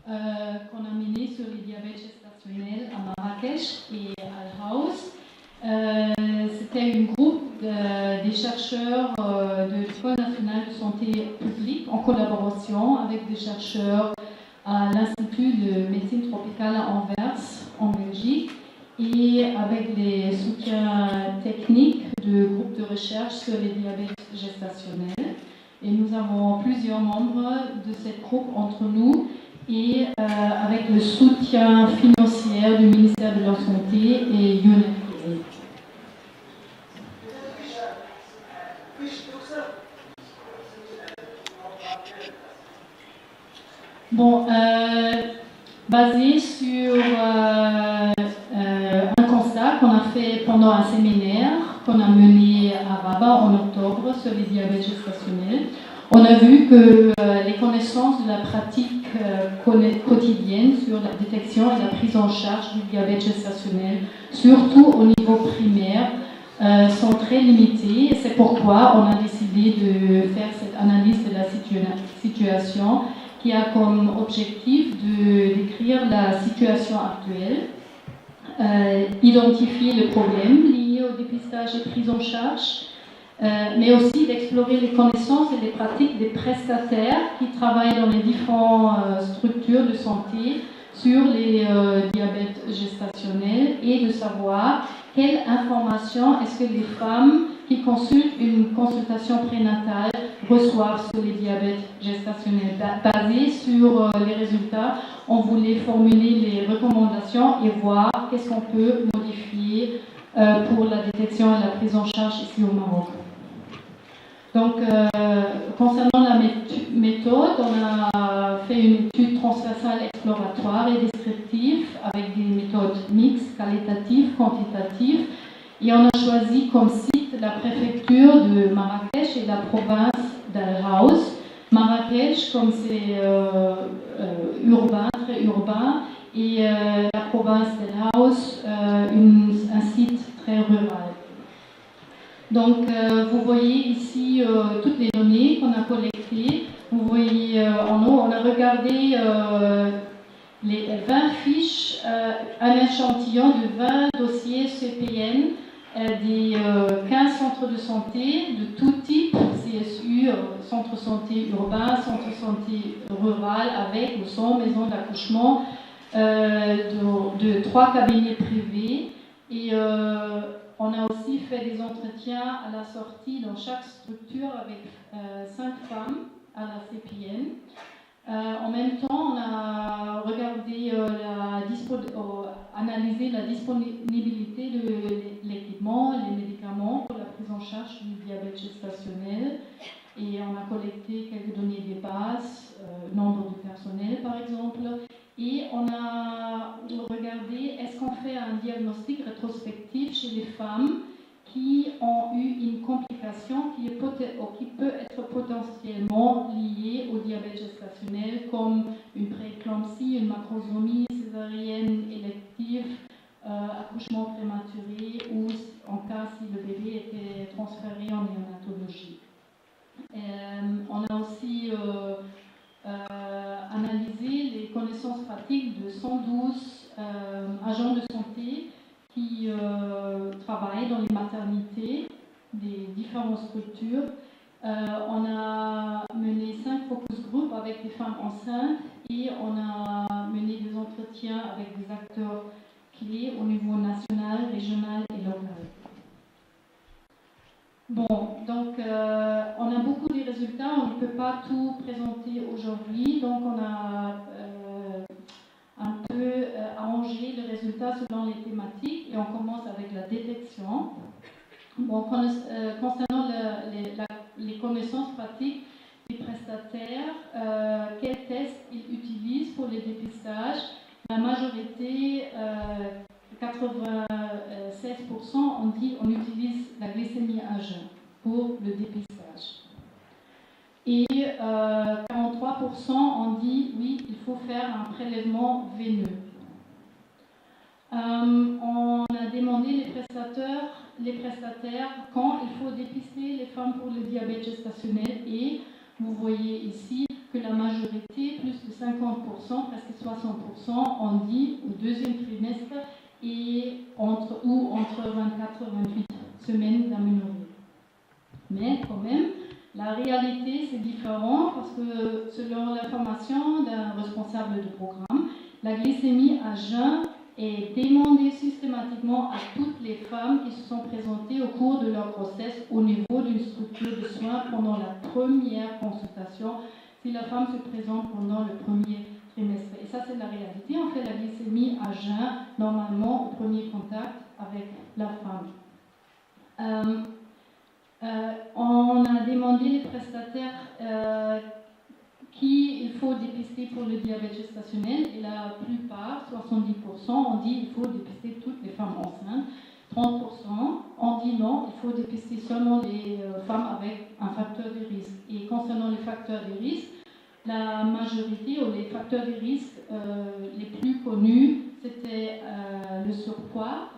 qu'on a mené sur le diabète gestationnel à Marrakech et à Al-Haus. C'était un groupe des chercheurs de l'École nationale de santé publique en collaboration avec des chercheurs à l'Institut de médecine tropicale à Anvers, en Belgique, et avec les soutiens techniques du groupe de recherche sur les diabètes gestationnels. Et nous avons plusieurs membres de ce groupe entre nous et avec le soutien financier du ministère de la Santé et UNFPA. Bon, basé sur un constat qu'on a fait pendant un séminaire qu'on a mené à Rabat en octobre sur les diabètes gestationnels, on a vu que les connaissances de la pratique quotidienne sur la détection et la prise en charge du diabète gestationnel, surtout au niveau primaire, sont très limitées. Et c'est pourquoi on a décidé de faire cette analyse de la situation qui a comme objectif de décrire la situation actuelle, identifier les problèmes liés au dépistage et prise en charge, mais aussi d'explorer les connaissances et les pratiques des prestataires qui travaillent dans les différentes structures de santé sur les diabètes gestationnels et de savoir quelles informations est-ce que les femmes qui consultent une consultation prénatale reçoivent sur les diabètes gestationnels. Basé sur les résultats, on voulait formuler les recommandations et voir qu'est-ce qu'on peut modifier pour la détection et la prise en charge ici au Maroc. Donc, concernant la méthode, on a fait une étude transversale exploratoire et descriptive avec des méthodes mixtes, qualitatives, quantitatives. Et on a choisi comme site la préfecture de Marrakech et la province d'Al-Haus. Marrakech, comme c'est urbain, très urbain, et la province d'Al-Haus, un site très rural. Donc, vous voyez ici toutes les données qu'on a collectées. Vous voyez en haut, on a regardé les 20 fiches, un échantillon de 20 dossiers CPN des 15 centres de santé de tout type, CSU, centre santé urbain, centre santé rural, avec ou sans maison d'accouchement, de 3 cabinets privés. Et on a aussi fait des entretiens à la sortie dans chaque structure avec 5 femmes à la CPN. En même temps, on a regardé, analysé la disponibilité de l'équipement, les médicaments pour la prise en charge du diabète gestationnel. Et on a collecté quelques données de base, nombre de personnel par exemple. Et on a regardé, est-ce qu'on fait un diagnostic rétrospectif chez les femmes qui ont eu une complication qui peut être potentiellement liée au diabète gestationnel, comme une prééclampsie, une macrosomie, césarienne élective, accouchement prématuré, ou en cas si le bébé était transféré en néonatologie. On a aussi analysé les connaissances pratiques de 112 agents de santé qui travaillent dans les maternités des différentes structures. On a mené 5 focus groups avec des femmes enceintes et on a mené des entretiens avec des acteurs clés au niveau national, régional et local. Bon, donc on a beaucoup de résultats, on ne peut pas tout présenter aujourd'hui, donc on a un peu arrangé les résultats selon les thématiques et on commence avec la détection. Bon, concernant les connaissances pratiques des prestataires, quels tests ils utilisent pour les dépistages, la majorité, 96%, on utilise la glycémie à jeun pour le dépistage. Et 43% ont dit oui, il faut faire un prélèvement veineux. On a demandé les prestataires quand il faut dépister les femmes pour le diabète gestationnel et vous voyez ici que la majorité, plus de 50%, presque 60%, ont dit au deuxième trimestre et entre 24 et 28 semaines d'aménorrhée. Mais quand même, la réalité c'est différent parce que selon l'information d'un responsable de programme, la glycémie à jeun est demandée systématiquement à toutes les femmes qui se sont présentées au cours de leur grossesse au niveau d'une structure de soins pendant la première consultation, si la femme se présente pendant le premier trimestre. Et ça, c'est la réalité. On fait la glycémie à jeun, normalement, au premier contact avec la femme. On a demandé les prestataires qui il faut dépister pour le diabète gestationnel et la plupart, 70%, ont dit qu'il faut dépister toutes les femmes enceintes. 30% ont dit non, il faut dépister seulement les femmes avec un facteur de risque. Et concernant les facteurs de risque, la majorité ou les facteurs de risque les plus connus, c'était le surpoids,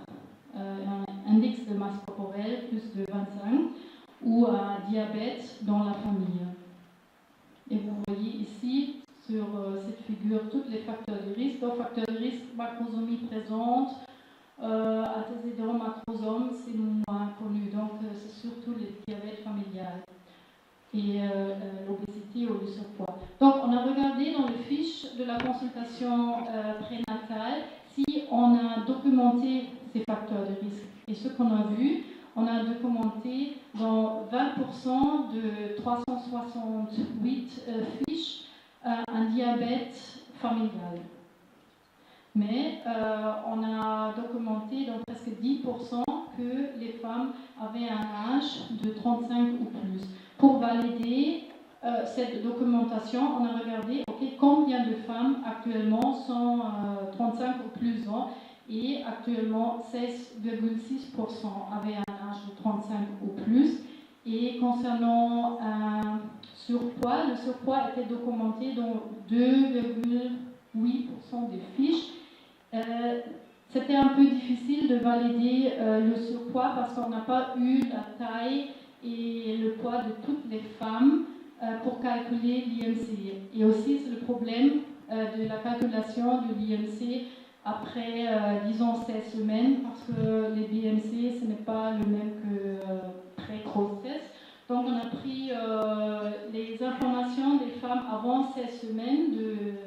un index de masse corporelle plus de 25 ou un diabète dans la famille. Et vous voyez ici, sur cette figure, tous les facteurs de risque. Donc, facteurs de risque, macrosomie présente, athésodrome, macrosome, c'est moins connu. Donc, c'est surtout le diabète familial et l'obésité ou le surpoids. Donc, on a regardé dans les fiches de la consultation prénatale si on a documenté ces facteurs de risque. Et ce qu'on a vu, on a documenté dans 20% de 368 fiches un diabète familial. Mais on a documenté dans presque 10% que les femmes avaient un âge de 35 ou plus. Pour valider cette documentation, on a regardé combien de femmes actuellement sont 35 ou plus ans. Et actuellement, 16,6% avaient un âge de 35 ou plus. Et concernant un surpoids, le surpoids était documenté dans 2,8% des fiches. C'était un peu difficile de valider le surpoids parce qu'on n'a pas eu la taille et le poids de toutes les femmes pour calculer l'IMC. Et aussi, c'est le problème de la calculation de l'IMC après, disons, 16 semaines, parce que les BMC, ce n'est pas le même que pré-grossesse. Donc, on a pris les informations des femmes avant 16 semaines de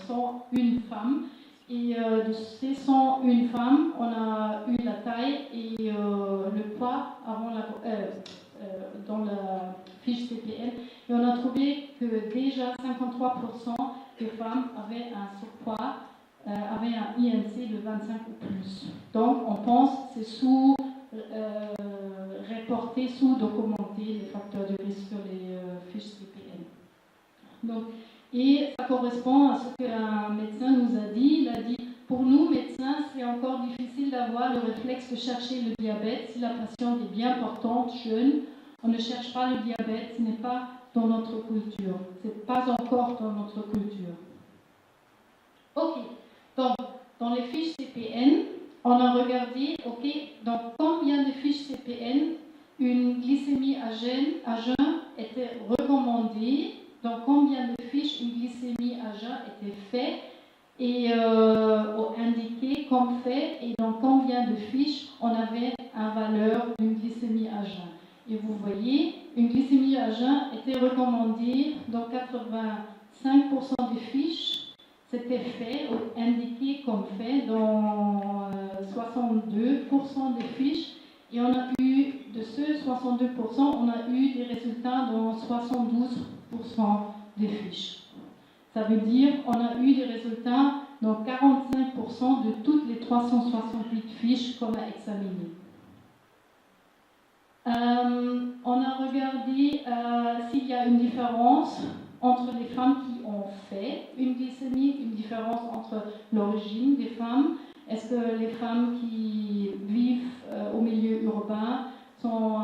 101 femmes. Et de ces 101 femmes, on a eu la taille et le poids avant dans la fiche CPN. Et on a trouvé que déjà 53% des femmes avaient un surpoids, avaient un IMC de 25 ou plus. Donc on pense que c'est sous-reporté, sous-documenté les facteurs de risque sur les fiches CPN. Donc, et ça correspond à ce qu'un médecin nous a dit. Il a dit, pour nous, médecins, c'est encore difficile d'avoir le réflexe de chercher le diabète. Si la patiente est bien portante, jeune, on ne cherche pas le diabète, ce n'est pas dans notre culture. Ce n'est pas encore dans notre culture. Ok, donc dans les fiches CPN, on a regardé, dans combien de fiches CPN une glycémie à jeun était recommandée, dans combien de fiches une glycémie à jeun était faite et indiquée comme fait, et dans combien de fiches on avait une valeur d'une glycémie à jeun. Et vous voyez, une glycémie à jeun était recommandée dans 85% des fiches. C'était fait ou indiqué comme fait dans 62% des fiches. Et on a eu, de ce 62%, on a eu des résultats dans 72% des fiches. Ça veut dire qu'on a eu des résultats dans 45% de toutes les 368 fiches qu'on a examinées. On a regardé s'il y a une différence entre les femmes qui ont fait une glycémie, une différence entre l'origine des femmes. Est-ce que les femmes qui vivent au milieu urbain font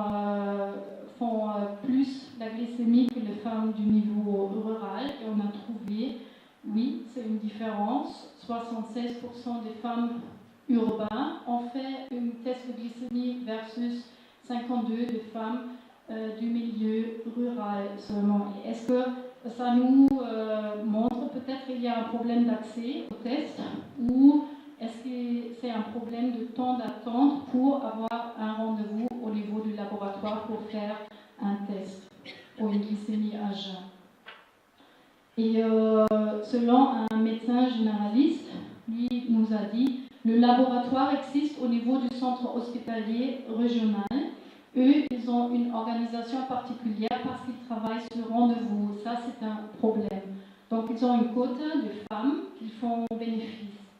plus la glycémie que les femmes du niveau rural? Et on a trouvé, oui, c'est une différence. 76% des femmes urbaines ont fait une test de glycémie versus 52% des femmes du milieu rural seulement. Et est-ce que ça nous montre peut-être qu'il y a un problème d'accès au test ou est-ce que c'est un problème de temps d'attente pour avoir un rendez-vous au niveau du laboratoire pour faire un test pour une glycémie à jeun. Et selon un médecin généraliste, lui nous a dit le laboratoire existe au niveau du centre hospitalier régional. Eux, ils ont une organisation particulière parce qu'ils travaillent sur rendez-vous. Ça, c'est un problème. Donc, ils ont une quota de femmes qui font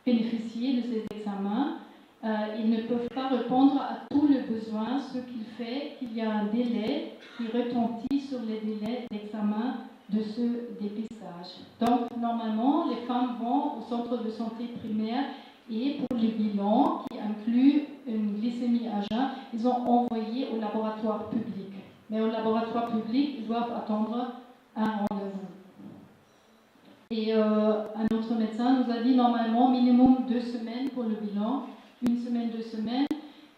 bénéficier de ces examens. Ils ne peuvent pas répondre à tous les besoins, ce qui fait qu'il y a un délai qui retentit sur les délais d'examen de ce dépistage. Donc, normalement, les femmes vont au centre de santé primaire et pour les bilans qui incluent une glycémie à jeun, ils ont envoyé au laboratoire public. Mais au laboratoire public, ils doivent attendre un rendez-vous. Et un autre médecin nous a dit normalement minimum 2 semaines pour le bilan, 1 semaine, 2 semaines.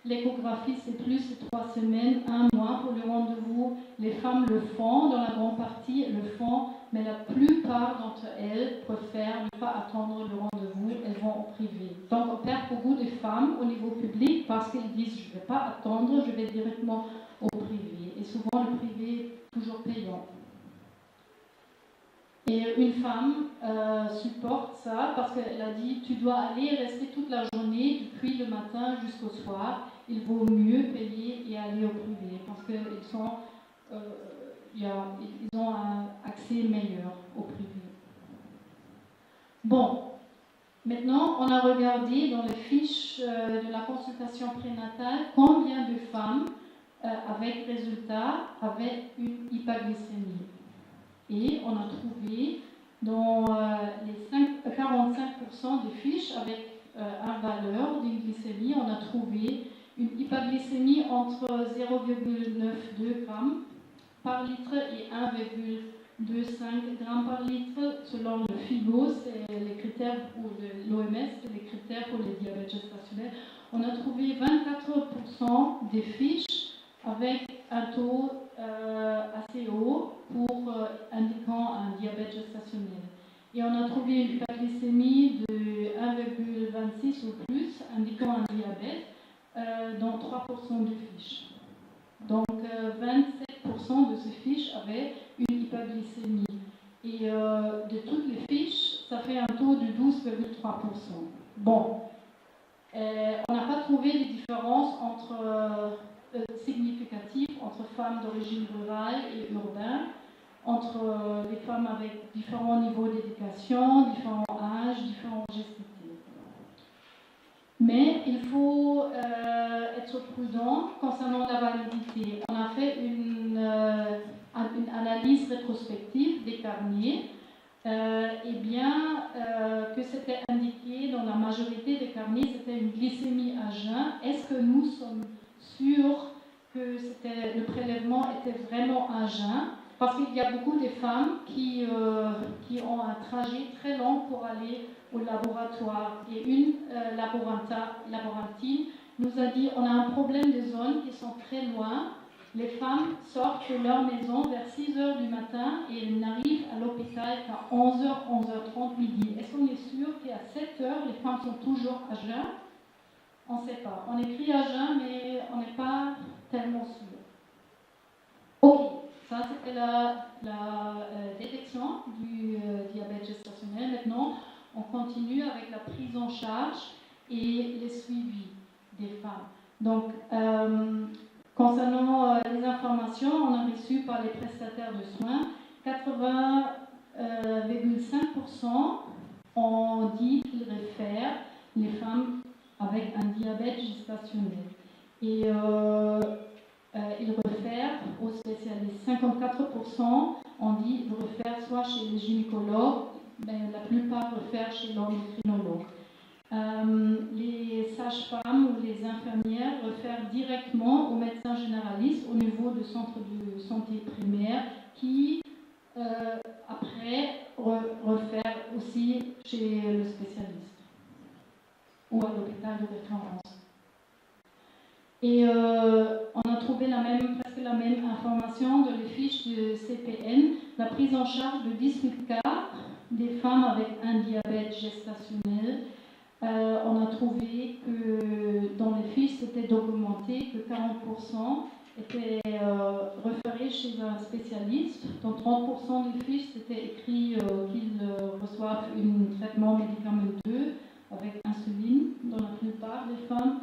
L'échographie, c'est plus, c'est 3 semaines, 1 mois pour le rendez-vous. Les femmes le font, dans la grande partie, elles le font, mais la plupart d'entre elles préfèrent ne pas attendre le rendez-vous, elles vont au privé. Donc, on perd beaucoup de femmes au niveau public parce qu'elles disent je ne vais pas attendre, je vais directement au privé. Et souvent, le privé est toujours payant. Et une femme supporte ça parce qu'elle a dit tu dois aller rester toute la journée, depuis le matin jusqu'au soir. Il vaut mieux payer et aller au privé parce qu'ils ont un accès meilleur au privé. Bon, maintenant on a regardé dans les fiches de la consultation prénatale combien de femmes avec résultat avaient une hypoglycémie. Et on a trouvé dans les 45% des fiches avec une valeur d'une glycémie, on a trouvé une hypoglycémie entre 0,92 g par litre et 1,25 g par litre selon le FIGO, c'est les critères pour l'OMS, c'est les critères pour les diabètes gestationnels. On a trouvé 24% des fiches avec un taux assez haut pour indiquant un diabète gestationnel. Et on a trouvé une hyperglycémie de 1,26 ou plus, indiquant un diabète, dans 3% des fiches. Donc 27% de ces fiches avaient une hyperglycémie. Et de toutes les fiches, ça fait un taux de 12,3%. Bon, on n'a pas trouvé de différence significative entre femmes d'origine rurale et urbaine, entre les femmes avec différents niveaux d'éducation, différents âges, différents GCT. Mais il faut être prudent concernant la validité. On a fait une analyse rétrospective des carnets et bien que c'était indiqué dans la majorité des carnets, c'était une glycémie à jeun. Est-ce que nous sommes sûrs que le prélèvement était vraiment à jeun? Parce qu'il y a beaucoup de femmes qui ont un trajet très long pour aller au laboratoire. Et une laborantine nous a dit on a un problème de zones qui sont très loin. Les femmes sortent de leur maison vers 6 h du matin et elles n'arrivent à l'hôpital qu'à 11 h, 11 h30 midi. Est-ce qu'on est sûr qu'à 7 h, les femmes sont toujours à jeun? On ne sait pas. On écrit à jeun, mais on n'est pas tellement sûr. Ok, ça c'était la détection du diabète gestationnel. Maintenant, on continue avec la prise en charge et les suivis des femmes. Donc, concernant les informations, on a reçu par les prestataires de soins, 80,5% ont dit qu'ils réfèrent les femmes avec un diabète gestationnel. Et ils réfèrent aux spécialistes. 54% ont dit qu'ils réfèrent soit chez les gynécologues, mais la plupart réfèrent chez l'endocrinologue. Les sages-femmes ou les infirmières réfèrent directement au médecin généraliste au niveau du centre de santé primaire qui, après, réfère aussi chez le spécialiste ou à l'hôpital de référence. Et on a trouvé presque la même information dans les fiches de CPN. La prise en charge de 18 cas des femmes avec un diabète gestationnel. On a trouvé que dans les fiches, c'était documenté que 40% étaient référés chez un spécialiste. Dans 30% des fiches, c'était écrit qu'ils reçoivent un traitement médicamenteux avec insuline dans la plupart des femmes.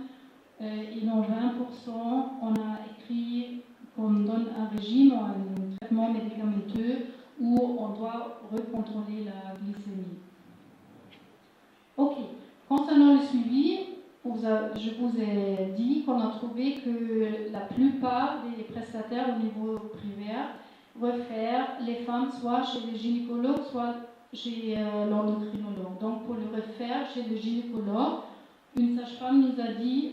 Et dans 20%, on a écrit qu'on donne un régime ou un traitement médicamenteux où on doit recontrôler la glycémie. Ok. Concernant le suivi, je vous ai dit qu'on a trouvé que la plupart des prestataires au niveau privé réfèrent les femmes soit chez les gynécologues, soit chez l'endocrinologue. Donc pour le refaire chez le gynécologue, une sage-femme nous a dit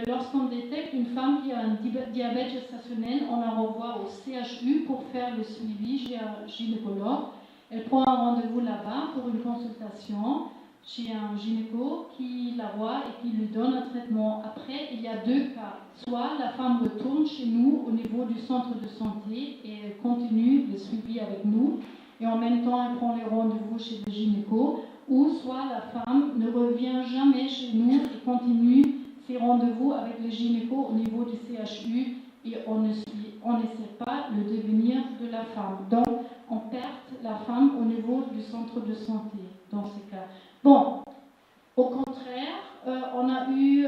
lorsqu'on détecte une femme qui a un diabète gestationnel, on la renvoie au CHU pour faire le suivi chez un gynécologue. Elle prend un rendez-vous là-bas pour une consultation chez un gynéco qui la voit et qui lui donne un traitement. Après, il y a deux cas. Soit la femme retourne chez nous au niveau du centre de santé et elle continue le suivi avec nous et en même temps elle prend les rendez-vous chez le gynéco, ou soit la femme ne revient jamais chez nous et continue ses rendez-vous avec le gynéco au niveau du CHU et on ne sait pas le devenir de la femme. Donc, on perd la femme au niveau du centre de santé dans ces cas. Bon, au contraire, on a eu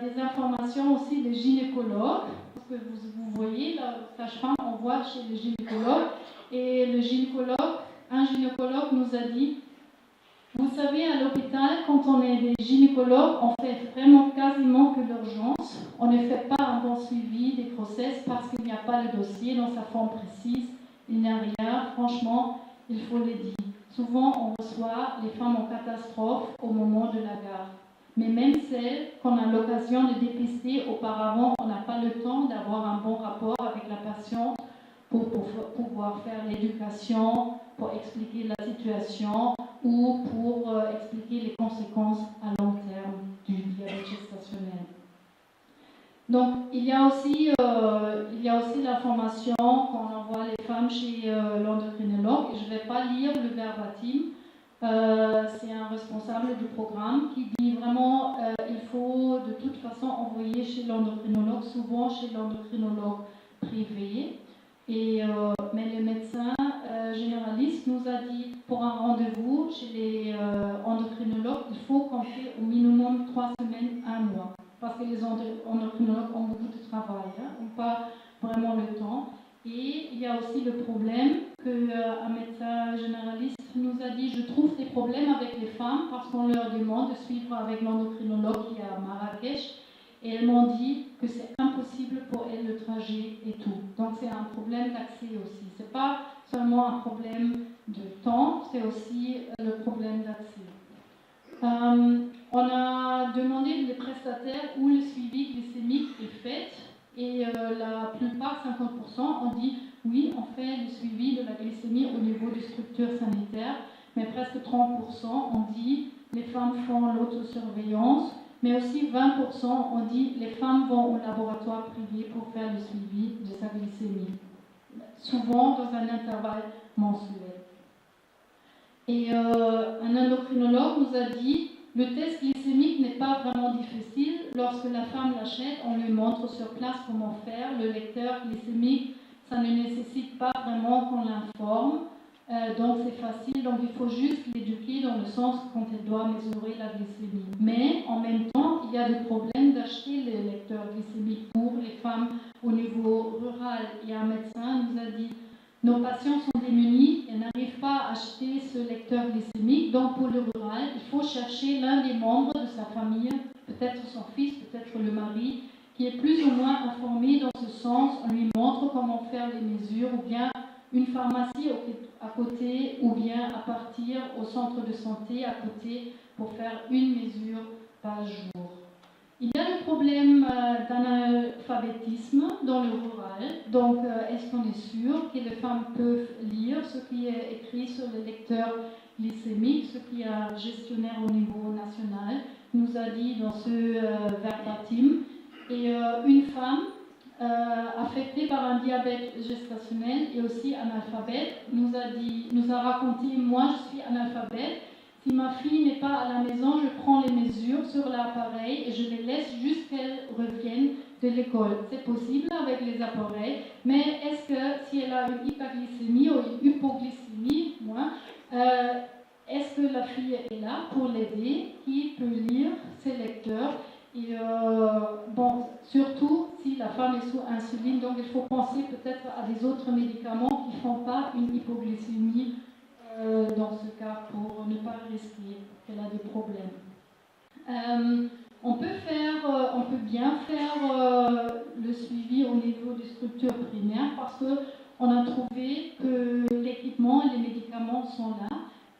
des informations aussi des gynécologues, parce que vous voyez, la sage-femme, on voit chez le gynécologue, et un gynécologue nous a dit, vous savez, à l'hôpital, quand on est des gynécologues, on fait vraiment quasiment que l'urgence. On ne fait pas un bon suivi des grossesses parce qu'il n'y a pas le dossier dans sa forme précise. Il n'y a rien. Franchement, il faut le dire. Souvent, on reçoit les femmes en catastrophe au moment de la garde. Mais même celles qu'on a l'occasion de dépister auparavant, on n'a pas le temps d'avoir un bon rapport avec la patiente pour pouvoir faire l'éducation, pour expliquer la situation ou pour expliquer les conséquences à long terme du diabète gestationnel. Donc, il y a aussi l'information qu'on envoie les femmes chez l'endocrinologue. Je ne vais pas lire le verbatim. C'est un responsable du programme qui dit vraiment il faut de toute façon envoyer chez l'endocrinologue, souvent chez l'endocrinologue privé. Mais le médecin généraliste nous a dit pour un rendez-vous chez les endocrinologues, il faut compter au minimum 3 semaines, 1 mois. Parce que les endocrinologues ont beaucoup de travail, n'ont pas vraiment le temps. Et il y a aussi le problème qu'un médecin généraliste nous a dit, je trouve des problèmes avec les femmes parce qu'on leur demande de suivre avec l'endocrinologue qui est à Marrakech. Et elles m'ont dit que c'est impossible pour elles le trajet et tout. Donc c'est un problème d'accès aussi. Ce n'est pas seulement un problème de temps, c'est aussi le problème d'accès. On a demandé les prestataires où le suivi glycémique est fait et la plupart, 50%, ont dit oui, on fait le suivi de la glycémie au niveau des structures sanitaires, mais presque 30% ont dit les femmes font l'autosurveillance, mais aussi 20% ont dit les femmes vont au laboratoire privé pour faire le suivi de sa glycémie, souvent dans un intervalle mensuel. Et un endocrinologue nous a dit le test glycémique n'est pas vraiment difficile. Lorsque la femme l'achète, on lui montre sur place comment faire. Le lecteur glycémique, ça ne nécessite pas vraiment qu'on l'informe. Donc c'est facile, donc il faut juste l'éduquer dans le sens quand elle doit mesurer la glycémie. Mais en même temps, il y a des problèmes d'acheter le lecteur glycémique pour les femmes au niveau rural. Il y a un médecin qui nous a dit nos patients sont démunis et n'arrivent pas à acheter ce lecteur glycémique. Donc pour le rural, il faut chercher l'un des membres de sa famille, peut-être son fils, peut-être le mari, qui est plus ou moins informé dans ce sens. On lui montre comment faire les mesures, ou bien une pharmacie à côté, ou bien à partir au centre de santé à côté pour faire une mesure par jour. Il y a le problème d'analphabétisme dans le rural. Donc, est-ce qu'on est sûr que les femmes peuvent lire ce qui est écrit sur le lecteur glycémique, ce qui est un gestionnaire au niveau national nous a dit dans ce verbatim. Et une femme affectée par un diabète gestationnel et aussi analphabète, nous a raconté, moi je suis analphabète, si ma fille n'est pas à la maison, je prends les mesures sur l'appareil et je les laisse jusqu'à qu'elle revienne de l'école. C'est possible avec les appareils, mais est-ce que si elle a une hyperglycémie ou une hypoglycémie, est-ce que la fille est là pour l'aider, qui peut lire ses lecteurs? Et surtout si la femme est sous insuline, donc il faut penser peut-être à des autres médicaments qui ne font pas une hypoglycémie dans ce cas pour ne pas risquer qu'elle a des problèmes. On peut bien faire le suivi au niveau des structures primaires parce qu'on a trouvé que l'équipement et les médicaments sont là.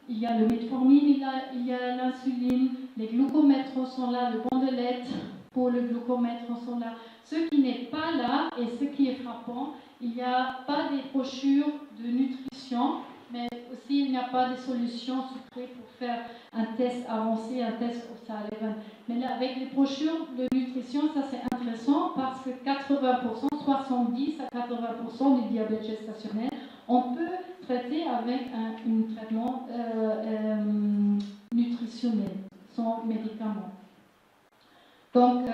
Il y a le metformine, il y a l'insuline, les glucomètres sont là, le bandelette pour le glucomètre sont là. Ce qui n'est pas là et ce qui est frappant, il n'y a pas des brochures de nutrition, mais aussi il n'y a pas de solutions sucrées pour faire un test avancé, un test au Sullivan. Mais là, avec les brochures de nutrition, ça c'est intéressant parce que 80%, 70 à 80% du diabète gestationnel, on peut traiter avec un traitement nutritionnel, sans médicaments. Donc,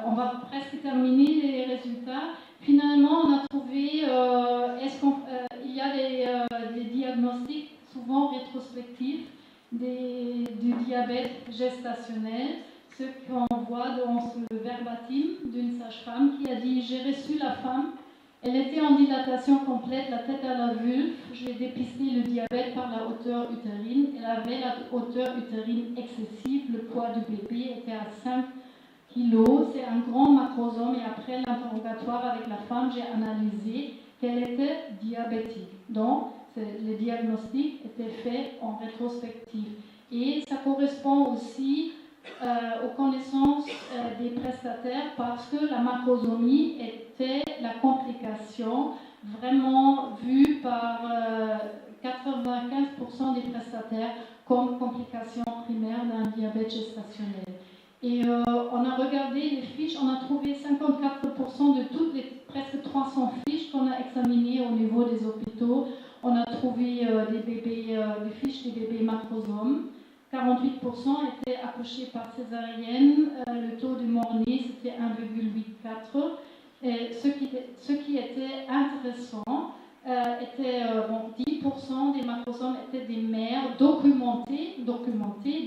on va presque terminer les résultats. Finalement, on a trouvé, il y a des diagnostics souvent rétrospectifs du diabète gestationnel. Ce qu'on voit dans ce verbatim d'une sage-femme qui a dit « J'ai reçu la femme, elle était en dilatation complète, la tête à la vulve, j'ai dépisté le diabète par la hauteur utérine, elle avait la hauteur utérine excessive, le poids du bébé était à 5 kilos, c'est un grand macrosome et après l'interrogatoire avec la femme, j'ai analysé qu'elle était diabétique. Donc, le diagnostic était fait en rétrospective. Et ça correspond aussi aux connaissances des prestataires parce que la macrosomie était la complication vraiment vue par 95% des prestataires comme complication primaire d'un diabète gestationnel. Et on a regardé les fiches, on a trouvé 54% de toutes les presque 300 fiches qu'on a examinées au niveau des hôpitaux. On a trouvé des fiches des bébés macrosomes. 48% étaient accouchés par césarienne. Le taux de mort-né, c'était 1,84. Et ce qui était intéressant, 10% des macrosomes étaient des mères documentées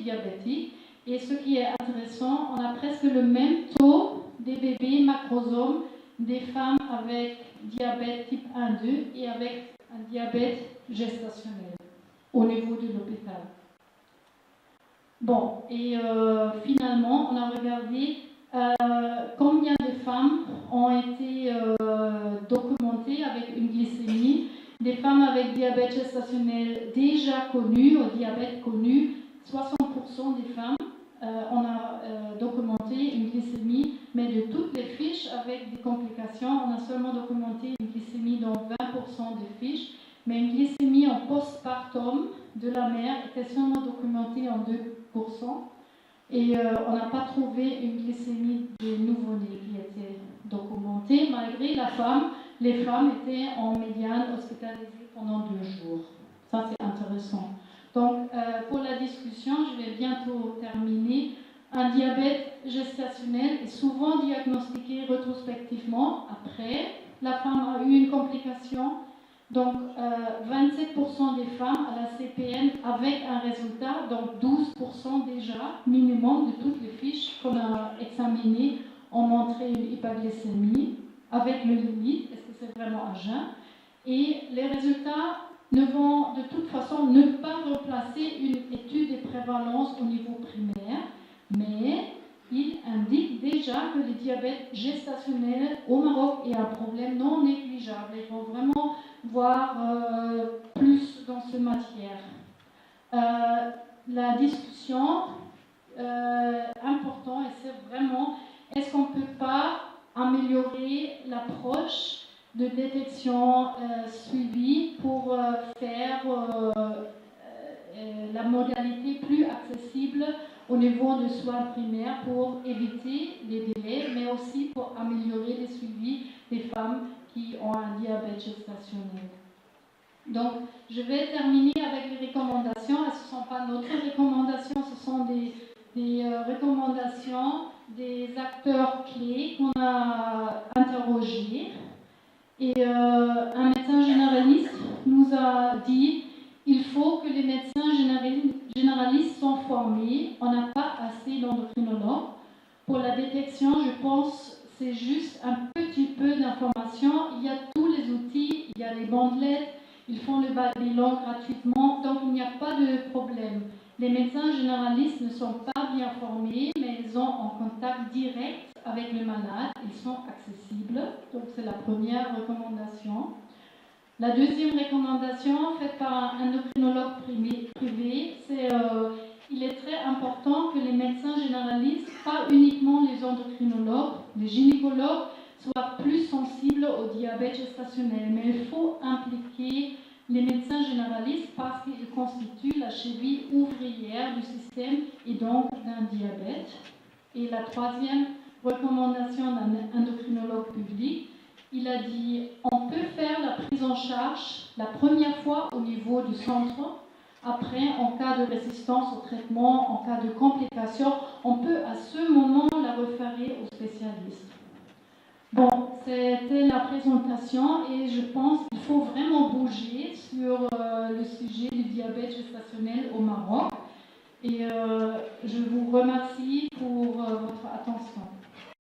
diabétiques. Et ce qui est intéressant, on a presque le même taux des bébés macrosomes des femmes avec diabète type 1-2 et avec un diabète gestationnel au niveau de l'hôpital. Bon, et finalement, on a regardé combien de femmes ont été documentées avec une glycémie. Des femmes avec diabète gestationnel déjà connu, au diabète connu, 60% des femmes. On a documenté une glycémie, mais de toutes les fiches avec des complications, on a seulement documenté une glycémie dans 20% des fiches, mais une glycémie en postpartum de la mère était seulement documentée en 2%, et on n'a pas trouvé une glycémie des nouveau-nés qui était documentée, malgré les femmes étaient en médiane hospitalisées pendant 2 jours. Ça, c'est intéressant. Donc, pour la discussion, je vais bientôt terminer. Un diabète gestationnel est souvent diagnostiqué rétrospectivement après. La femme a eu une complication. Donc, 27% des femmes à la CPN avec un résultat, donc 12% déjà, minimum de toutes les fiches qu'on a examinées, ont montré une hyperglycémie avec le limite, est-ce que c'est vraiment à jeun? Et les résultats ne vont de toute façon ne pas remplacer une étude de prévalence au niveau primaire, mais il indique déjà que le diabète gestationnel au Maroc est un problème non négligeable. Il faut vraiment voir plus dans cette matière. La discussion importante, et c'est vraiment, est-ce qu'on ne peut pas améliorer l'approche de détection suivie pour faire la modalité plus accessible au au niveau de soins primaires pour éviter les délais, mais aussi pour améliorer les suivis des femmes qui ont un diabète gestationnel. Donc, je vais terminer avec les recommandations. Ce ne sont pas notre recommandations, ce sont des recommandations des acteurs clés qu'on a interrogés. Et un médecin généraliste nous a dit il faut que les médecins généralistes soient formés. On n'a pas assez d'endocrinologues. Pour la détection, je pense c'est juste un petit peu d'information. Il y a tous les outils, il y a les bandelettes, ils font le bilan gratuitement, donc il n'y a pas de problème. Les médecins généralistes ne sont pas bien formés, mais ils ont en contact direct avec le malade, ils sont accessibles, donc c'est la première recommandation. La deuxième recommandation faite par un endocrinologue privé, c'est il est très important que les médecins généralistes, pas uniquement les endocrinologues, les gynécologues, soient plus sensibles au diabète gestationnel, mais il faut impliquer les médecins généralistes parce qu'ils constituent la cheville ouvrière du système et donc d'un diabète. Et la troisième recommandation d'un endocrinologue public, il a dit on peut faire la prise en charge la première fois au niveau du centre. Après, en cas de résistance au traitement, en cas de complications, on peut à ce moment la référer au spécialiste. Bon, c'était la présentation et je pense qu'il faut vraiment bouger sur le sujet du diabète gestationnel au Maroc. Et je vous remercie.